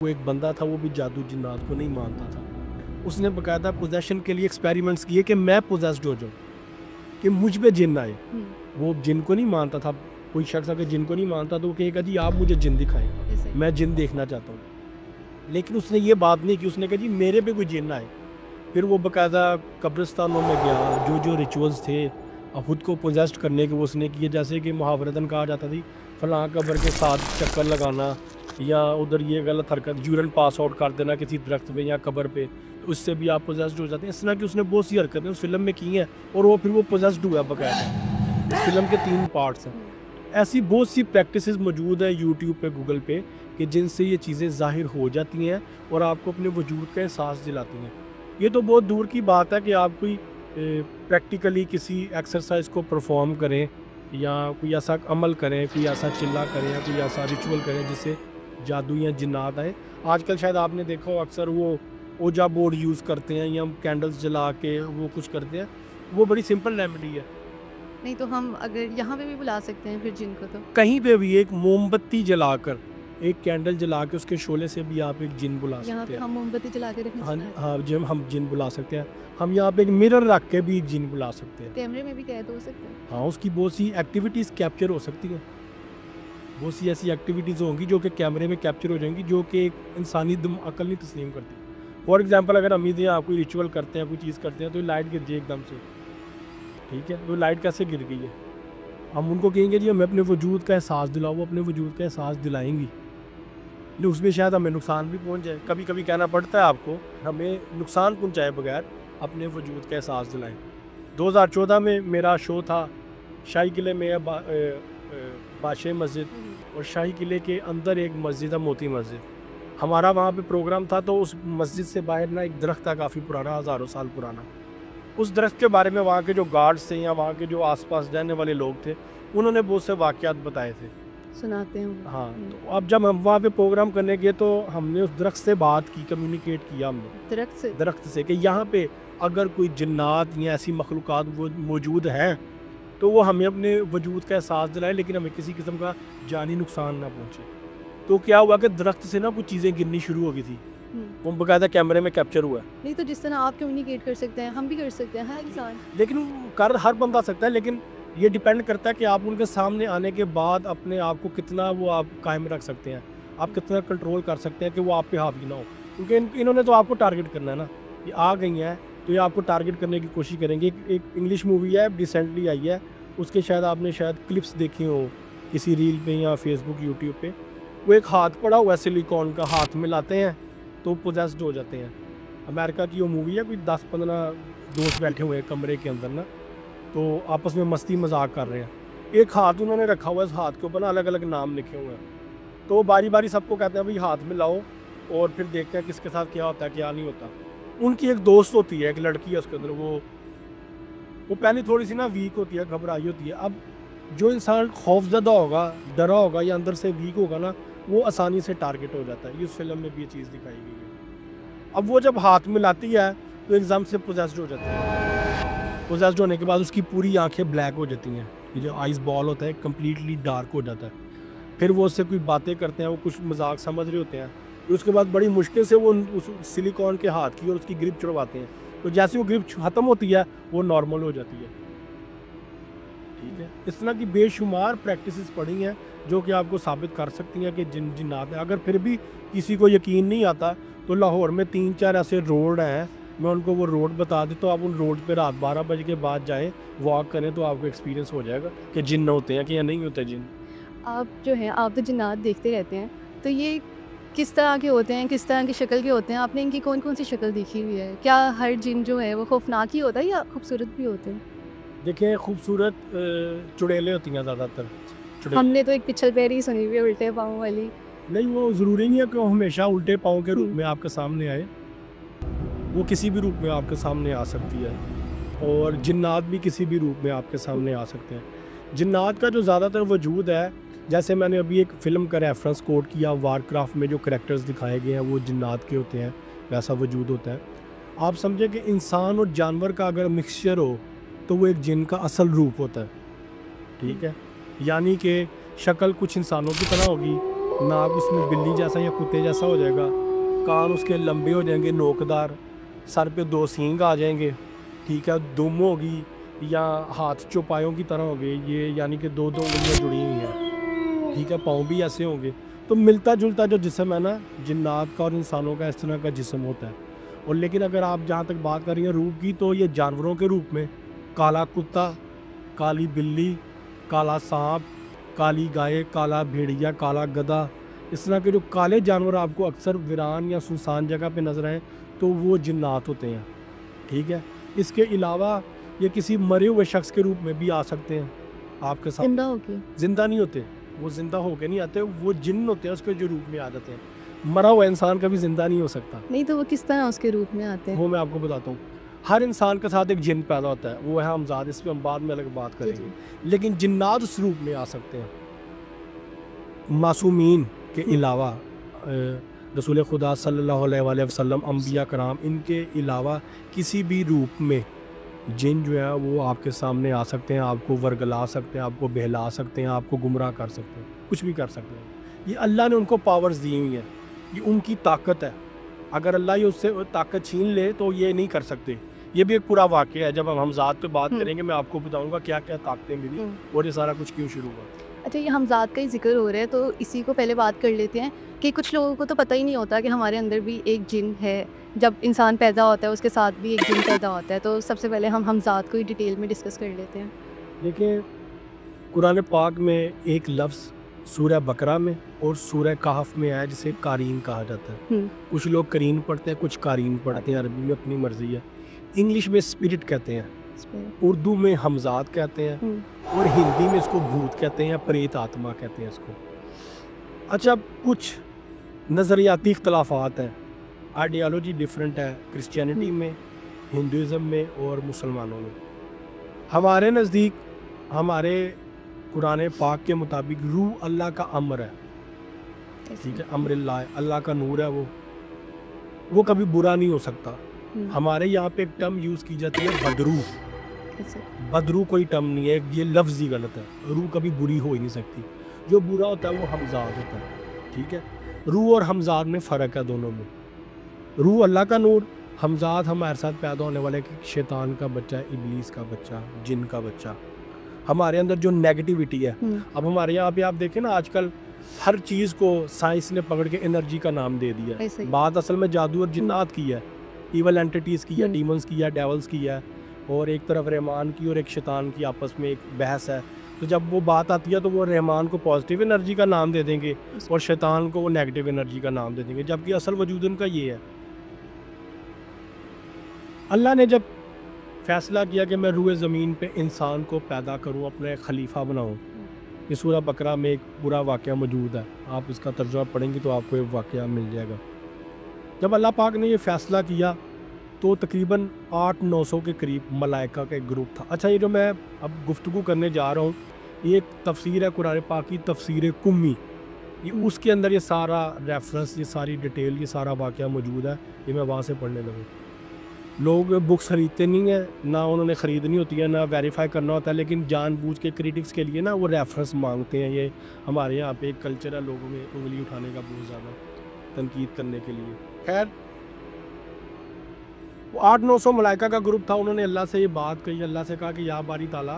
وہ ایک بندہ تھا وہ بھی جادو جنات کو نہیں مانتا تھا. اس نے باقاعدہ پوزیشن کے لیے ایکسپیریمنٹس کیے کہ میں پوزیسڈ ہو جاؤں, کہ مجھ پہ جن آئے. وہ جن کو نہیں مانتا تھا. کوئی شخص اگر جن کو نہیں مانتا تو وہ کہے گا جی آپ مجھے جن دکھائیں, میں جن دیکھنا چاہتا ہوں. لیکن اس نے یہ بات نہیں کی, اس نے کہا جی میرے پہ کوئی جن آئے. پھر وہ باقاعدہ قبرستانوں میں گیا, جو ریچولز تھے خود کو پوزیسڈ کرنے کے وہ اس نے کیے, جیسے کہ محاورتاً کہا جاتا تھی فلاں قبر کے ساتھ چکر لگانا, یا ادھر یہ غلط حرکت یورن پاس آؤٹ کر دینا کسی درخت پہ یا قبر پہ, تو اس سے بھی آپ پوزیسڈ ہو جاتے ہیں. اس طرح کی اس نے بہت سی حرکتیں اس فلم میں کی ہیں, اور وہ پھر وہ پوزیسڈ ہوا باقاعدہ. اس فلم کے 3 پارٹس ہیں. ایسی بہت سی پریکٹسز موجود ہیں یوٹیوب پہ, گوگل پہ, کہ جن سے یہ چیزیں ظاہر ہو جاتی ہیں اور آپ کو اپنے وجود کا احساس دلاتی ہیں. یہ تو بہت دور کی بات ہے کہ آپ کوئی پریکٹیکلی کسی ایکسرسائز کو پرفارم کریں, یا کوئی ایسا عمل کریں, کوئی ایسا چلا کریں, یا کوئی ایسا ریچول کریں جس سے جادو یا جنات آئیں. آج کل شاید آپ نے دیکھا ہو اکثر وہ اوجا بورڈ یوز کرتے ہیں, یا کینڈلز جلا کے وہ کچھ کرتے ہیں. وہ بڑی سمپل ریمیڈی ہے. نہیں تو ہم اگر یہاں پہ بھی بلا سکتے ہیں پھر جن کو, تو کہیں پہ بھی ایک موم بتی جلا کر, ایک کینڈل جلا کے اس کے شعلے سے بھی آپ ایک جن بلا یہاں سکتے پہ ہیں. ہم موم بتی جلا کے رکھیں. ہاں جب ہم جن بلا سکتے ہیں. ہم یہاں پہ ایک مرر رکھ کے بھی جن بلا سکتے ہیں. کیمرے میں بھی قید ہو سکتے ہیں. ہاں اس کی بہت سی ایکٹیویٹیز کیپچر ہو سکتی ہیں. بہت سی ایسی ایکٹیویٹیز ہوں گی جو کہ کیمرے میں کیپچر ہو جائیں گی, جو کہ ایک انسانی عقل نہیں تسلیم کرتی. فار ایگزامپل اگر ہم یہ کوئی ریچول کرتے ہیں, کوئی چیز کرتے ہیں, تو لائٹ گر جائے ایک دم سے, ٹھیک ہے, تو لائٹ کیسے گر گئی ہے. ہم ان کو کہیں گے جی ہمیں اپنے وجود کا احساس دلاؤ, وہ اپنے وجود کا احساس دلائیں گی, لیکن اس میں شاید ہمیں نقصان بھی پہنچ جائے. کبھی کبھی کہنا پڑتا ہے آپ کو, ہمیں نقصان پہنچائے بغیر اپنے وجود کا احساس دلائیں. 2014 میں میرا شو تھا شاہی قلعے میں, بادشاہ مسجد, اور شاہی قلعے کے اندر ایک مسجد ہے موتی مسجد. ہمارا وہاں پہ پروگرام تھا, تو اس مسجد سے باہر نا ایک درخت تھا کافی پرانا, ہزاروں سال پرانا. اس درخت کے بارے میں وہاں کے جو گارڈز تھے یا وہاں کے جو آس پاس رہنے والے لوگ تھے, انہوں نے بہت سے واقعات بتائے تھے, سناتے ہیں. ہاں, تو اب جب ہم وہاں پہ پروگرام کرنے گئے تو ہم نے اس درخت سے بات کی, کمیونیکیٹ کیا ہم نے درخت سے, کہ یہاں پہ اگر کوئی جنات یا ایسی مخلوقات موجود ہیں تو وہ ہمیں اپنے وجود کا احساس دلائیں, لیکن ہمیں کسی قسم کا جانی نقصان نہ پہنچے. تو کیا ہوا کہ درخت سے نا کچھ چیزیں گرنی شروع ہو گئی تھی, وہ باقاعدہ کیمرے میں کیپچر ہوا ہے. نہیں تو جس طرح آپ کمیونیکیٹ کر سکتے ہیں ہم بھی کر سکتے ہیں, ہر انسان. لیکن ہر بندہ سکتا ہے, لیکن یہ ڈیپینڈ کرتا ہے کہ آپ ان کے سامنے آنے کے بعد اپنے آپ کو کتنا وہ آپ قائم رکھ سکتے ہیں, آپ کتنا کنٹرول کر سکتے ہیں کہ وہ آپ پہ حاوی نہ ہو. کیونکہ انہوں نے تو آپ کو ٹارگٹ کرنا ہے نا, یہ آ گئی ہیں تو یہ آپ کو ٹارگٹ کرنے کی کوشش کریں گے. ایک انگلش مووی ہے ریسنٹلی آئی ہے, اس کے شاید آپ نے کلپس دیکھی ہوں کسی ریل پہ یا فیس بک یوٹیوب پہ. وہ ایک ہاتھ پڑا ہوا ہے سلیکون کا, ہاتھ میں لاتے ہیں تو پوزیسڈ ہو جاتے ہیں. امریکہ کی وہ مووی ہے, کوئی 10-15 دوست بیٹھے ہوئے ہیں کمرے کے اندر نا, تو آپس میں مستی مذاق کر رہے ہیں. ایک ہاتھ انہوں نے رکھا ہوا ہے, اس ہاتھ کے اوپر نا الگ الگ نام لکھے ہوئے ہیں. تو وہ باری باری سب کو کہتے ہیں بھائی ہاتھ میں لاؤ, اور پھر دیکھتے ہیں کس کے ساتھ کیا ہوتا ہے کیا نہیں ہوتا. ان کی ایک دوست ہوتی ہے, ایک لڑکی ہے اس کے اندر, وہ پہلے تھوڑی سی نا ویک ہوتی ہے, گھبرائی ہوتی ہے. اب جو انسان خوف زدہ ہوگا, ڈرا ہوگا یا اندر سے ویک ہوگا نا, وہ آسانی سے ٹارگٹ ہو جاتا ہے. اس فلم میں بھی یہ چیز دکھائی گئی ہے. اب وہ جب ہاتھ میں لاتی ہے تو ایک دم سے پوزیسڈ ہو جاتی ہے. پوزیسڈ ہونے کے بعد اس کی پوری آنکھیں بلیک ہو جاتی ہیں, یہ جو آئیز بال ہوتا ہے کمپلیٹلی ڈارک ہو جاتا ہے. پھر وہ اس سے کوئی باتیں کرتے ہیں, وہ کچھ مذاق سمجھ رہے ہوتے ہیں. پھر اس کے بعد بڑی مشکل سے وہ اس سلیکون کے ہاتھ کی اور اس کی گرپ چھڑواتے ہیں. تو جیسے وہ گرپ ختم ہوتی ہے وہ نارمل ہو جاتی ہے. ٹھیک ہے, اس طرح کی بے شمار پریکٹسز پڑھی ہیں جو کہ آپ کو ثابت کر سکتی ہیں کہ جنات ہیں. اگر پھر بھی کسی کو یقین نہیں آتا تو لاہور میں 3-4 ایسے روڈ ہیں, میں ان کو وہ روڈ بتا دیتا ہوں. آپ ان روڈ پہ رات 12 بجے کے بعد جائیں, واک کریں, تو آپ کو ایکسپیرینس ہو جائے گا کہ جن ہوتے ہیں کہ یا نہیں ہوتے جن. آپ جو ہیں آپ تو جنات دیکھتے رہتے ہیں, تو یہ کس طرح کے ہوتے ہیں, کس طرح کی شکل کے ہوتے ہیں؟ آپ نے ان کی کون کون سی شکل دیکھی ہوئی ہے؟ کیا ہر جن جو ہے وہ خوفناک ہی ہوتا ہے یا خوبصورت بھی ہوتے ہیں؟ دیکھیں, خوبصورت چڑیلیں ہوتی ہیں زیادہ تر. ہم نے تو ایک پچھل پیر ہی سنی ہوئی ہے, الٹے پاؤں والی. نہیں, وہ ضروری نہیں ہے کہ وہ ہمیشہ الٹے پاؤں کے روپ میں آپ کے سامنے آئے, وہ کسی بھی روپ میں آپ کے سامنے آ سکتی ہے. اور جنات بھی کسی بھی روپ میں آپ کے سامنے آ سکتے ہیں. جنات کا جو زیادہ تر وجود ہے, جیسے میں نے ابھی ایک فلم کا ریفرنس کوٹ کیا, وار کرافٹ میں جو کریکٹرز دکھائے گئے ہیں وہ جنات کے ہوتے ہیں, ویسا وجود ہوتا ہے. آپ سمجھیں کہ انسان اور جانور کا اگر مکسچر ہو تو وہ ایک جن کا اصل روپ ہوتا ہے. ٹھیک ہے, یعنی کہ شکل کچھ انسانوں کی طرح ہوگی, नाक उसमें बिल्ली जैसा या कुत्ते जैसा हो जाएगा, कान उसके लंबे हो जाएंगे नोकदार, सर पे 2 सींग आ जाएंगे, ठीक है, दुम होगी या हाथ चौपायों की तरह हो गए ये, यानी कि 2-2 उंगलियाँ जुड़ी हुई हैं, ठीक है, पाँव भी ऐसे होंगे। तो मिलता जुलता जो जिस्म है ना जिन्नात का और इंसानों का, इस तरह का जिस्म होता है। और लेकिन अगर आप जहाँ तक बात कर रही हैं रूप की, तो ये जानवरों के रूप में काला कुत्ता, काली बिल्ली, काला सांप, काली गाय, काला भेड़िया, काला गधा, इस तरह के जो काले जानवर आपको अक्सर वीरान या सुनसान जगह पे नजर आए तो वो जिन्नात होते हैं, ठीक है। इसके अलावा ये किसी मरे हुए शख्स के रूप में भी आ सकते हैं आपके साथ। जिंदा हो के जिंदा नहीं होते, वो जिंदा होके नहीं आते, वो जिन्न होते हैं उसके जो रूप में आ जाते हैं। मरा हुआ इंसान कभी जिंदा नहीं हो सकता। नहीं, तो वो किस तरह उसके रूप में आते हैं? वो मैं आपको बताता हूँ। हर इंसान के साथ एक जिन पैदा होता है, वो है हमजाद, इस पर हम बाद में अलग बात करेंगे। लेकिन जिन्नात उस रूप में आ सकते हैं। मासूमीन के अलावा रसूल खुदा सल्लल्लाहु अलैहि वसल्लम, अम्बिया कराम, इनके अलावा किसी भी रूप में जिन जो है वो आपके सामने आ सकते हैं, आपको वर्गला सकते हैं, आपको बहला सकते हैं, आपको गुमराह कर सकते हैं, कुछ भी कर सकते हैं। ये अल्लाह ने उनको पावर्स दी हुई हैं, ये उनकी ताकत है। अगर अल्लाह ये उससे ताकत छीन ले तो ये नहीं कर सकते। ये भी एक पूरा वाक़या है, जब हम हमजाद पे बात करेंगे मैं आपको बताऊंगा क्या क्या ताकतें मिली और ये सारा कुछ क्यों शुरू हुआ। अच्छा, ये हमजाद का ही जिक्र हो रहा है तो इसी को पहले बात कर लेते हैं कि कुछ लोगों को तो पता ही नहीं होता कि हमारे अंदर भी एक जिन है। जब इंसान पैदा होता है उसके साथ भी एक जिन पैदा होता है। तो सबसे पहले हम हमजाद को ही डिटेल में डिस्कस कर लेते हैं। देखिए, कुरान पाक में एक लफ्ज़ सूरह बकरा में और सूरह कहफ में आया जिसे कारीन कहा जाता है। कुछ लोग करीन पढ़ते हैं, कुछ कारीन पढ़ते हैं, अरबी में अपनी मर्जी है। इंग्लिश में स्पिरिट कहते हैं, उर्दू में हमजाद कहते हैं और हिंदी में इसको भूत कहते हैं या प्रेत आत्मा कहते हैं इसको। अच्छा, कुछ नज़रियाती इख्तलाफात हैं, आइडियालॉजी डिफरेंट है क्रिश्चियनिटी में, हिंदुज़म में और मुसलमानों में। हमारे नज़दीक, हमारे कुरान पाक के मुताबिक रूह अल्लाह का अमर है, ठीक है, अमरिल्लाह, अल्लाह का नूर है, वो कभी बुरा नहीं हो सकता। हमारे यहाँ पे एक टर्म यूज़ की जाती है बदरू। बदरू कोई टर्म नहीं है, ये लफ्ज़ ही गलत है। रूह कभी बुरी हो ही नहीं सकती। जो बुरा होता है वो हमजाद होता है, ठीक है। रूह और हमजाद में फ़र्क है दोनों में। रूह अल्लाह का नूर, हमजाद हमारे साथ पैदा होने वाले शैतान का बच्चा, इब्लीस का बच्चा, जिन का बच्चा। हमारे अंदर जो नेगेटिविटी है, अब हमारे यहाँ पे आप देखें ना, आजकल हर चीज़ को साइंस ने पकड़ के एनर्जी का नाम दे दिया। बात असल में जादू और जिन्नात की है, इवल एंटिटीज़ की है, डीमंस की है, डेवल्स की है, और एक तरफ रहमान की और एक शैतान की आपस में एक बहस है। तो जब वो बात आती है तो वो रहमान को पॉजिटिव एनर्जी का नाम दे देंगे और शैतान को वो नेगेटिव एनर्जी का नाम दे देंगे, जबकि असल वजूद उनका ये है। अल्लाह ने जब फैसला किया कि मैं रूए ज़मीन पे इंसान को पैदा करूं, अपने खलीफा बनाऊं, ये सूरह बकरा में एक पूरा वाक़या मौजूद है। आप इसका तर्जुमा पढ़ेंगे तो आपको एक वाक़या मिल जाएगा। जब अल्लाह पाक ने ये फ़ैसला किया तो तकरीबन 800-900 के करीब मलाइका का एक ग्रुप था। अच्छा, ये जो मैं अब गुफ्तगू करने जा रहा हूँ, ये एक तफसीर है कुरान पाक की, तफसीर कुम्मी। ये उसके अंदर ये सारा रेफरेंस, ये सारी डिटेल, ये सारा वाक़या मौजूद है। ये मैं वहाँ से पढ़ने लगूँ। लोग बुक्स ख़रीदते नहीं हैं, ना उन्होंने ख़रीदनी होती है, ना वेरीफाई करना होता है, लेकिन जानबूझ के क्रिटिक्स के लिए ना वो रेफरेंस मांगते हैं। ये हमारे यहाँ पे एक कल्चर है लोगों में उंगली उठाने का, बहुत ज़्यादा तनकीद करने के लिए। खैर, 800-900 मलाइका का ग्रुप था। उन्होंने अल्लाह से ये बात कही, अल्लाह से कहा कि या बारी ताला,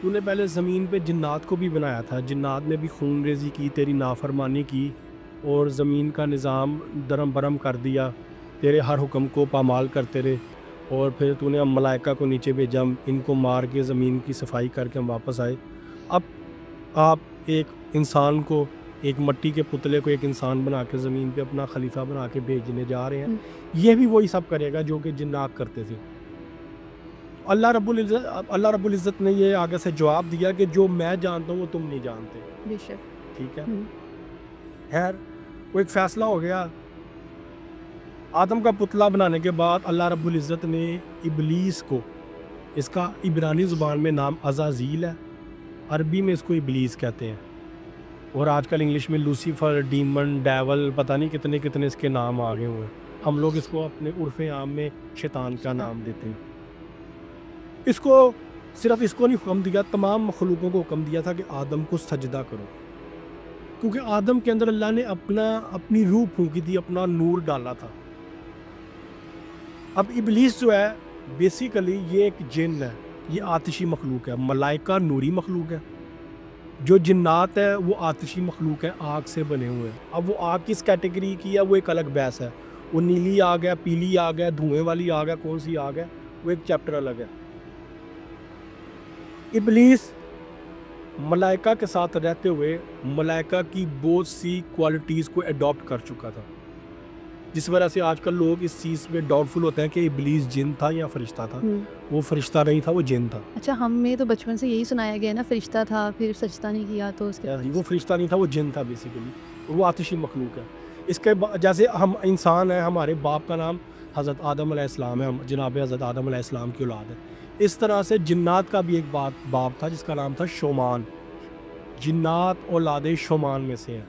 तूने पहले ज़मीन पे जिन्नात को भी बनाया था, जिन्नात ने भी खून रेजी की, तेरी नाफरमानी की और ज़मीन का निज़ाम दरम बरम कर दिया, तेरे हर हुक्म को पामाल करते रहे, और फिर तूने हम मलाइका को नीचे भेजा, इनको मार के ज़मीन की सफाई करके हम वापस आए। अब आप एक इंसान को, एक मट्टी के पुतले को एक इंसान बना के ज़मीन पे अपना खलीफा बना के भेजने जा रहे हैं। ये भी वही सब करेगा जो कि जिन्नात करते थे। अल्लाह रब्बुल इज़्ज़त ने ये आगे से जवाब दिया कि जो मैं जानता हूँ वो तुम नहीं जानते। बेशक, ठीक है। खैर, वो एक फ़ैसला हो गया। आदम का पुतला बनाने के बाद अल्लाह रब्बुल इज़्ज़त ने इबलीस को, इसका इब्रानी ज़ुबान में नाम अज़ाज़ील है, अरबी में इसको इबलीस कहते हैं, और आजकल इंग्लिश में लूसीफर, डीमन, डेवल, पता नहीं कितने कितने इसके नाम आ गए हुए हैं। हम लोग इसको अपने उर्फ़ आम में शैतान का नाम देते हैं। इसको सिर्फ इसको नहीं हुक्म दिया, तमाम मखलूकों को हुक्म दिया था कि आदम को सजदा करो। क्योंकि आदम के अंदर अल्लाह ने अपनी रूह फूंकी थी, अपना नूर डाला था। अब इबलीस जो है बेसिकली ये एक जिन है, ये आतिशी मखलूक है। मलाइका नूरी मखलूक है, जो जिन्नात है वो आतिशी मखलूक है, आग से बने हुए हैं। अब वो आग किस कैटेगरी की है वो एक अलग बहस है। वो नीली आग है, पीली आग है, धुएं वाली आग है, कौन सी आग है वो एक चैप्टर अलग है। इबलीस मलाइका के साथ रहते हुए मलाइका की बहुत सी क्वालिटीज़ को अडॉप्ट कर चुका था, जिस वजह से आजकल लोग इस चीज़ में डाउटफुल होते हैं कि इबलीस जिन था या फरिश्ता था। वो फरिश्ता नहीं था, वो जिन था। अच्छा, हमें तो बचपन से यही सुनाया गया ना, फरिश्ता था फिर सजदा नहीं किया तो उसके वो फरिश्ता नहीं था, वो जिन था बेसिकली, वो आतिशी मखलूक है। इसके जैसे हम इंसान हैं, हमारे बाप का नाम हज़रत आदम अलैहिस्सलाम है, हम जनाब हज़रत आदम अलैहिस्सलाम की औलाद है। इस तरह से जिन्नात का भी एक बाप था जिसका नाम था शोमान। जिन्नात औलाद शोमान में से है।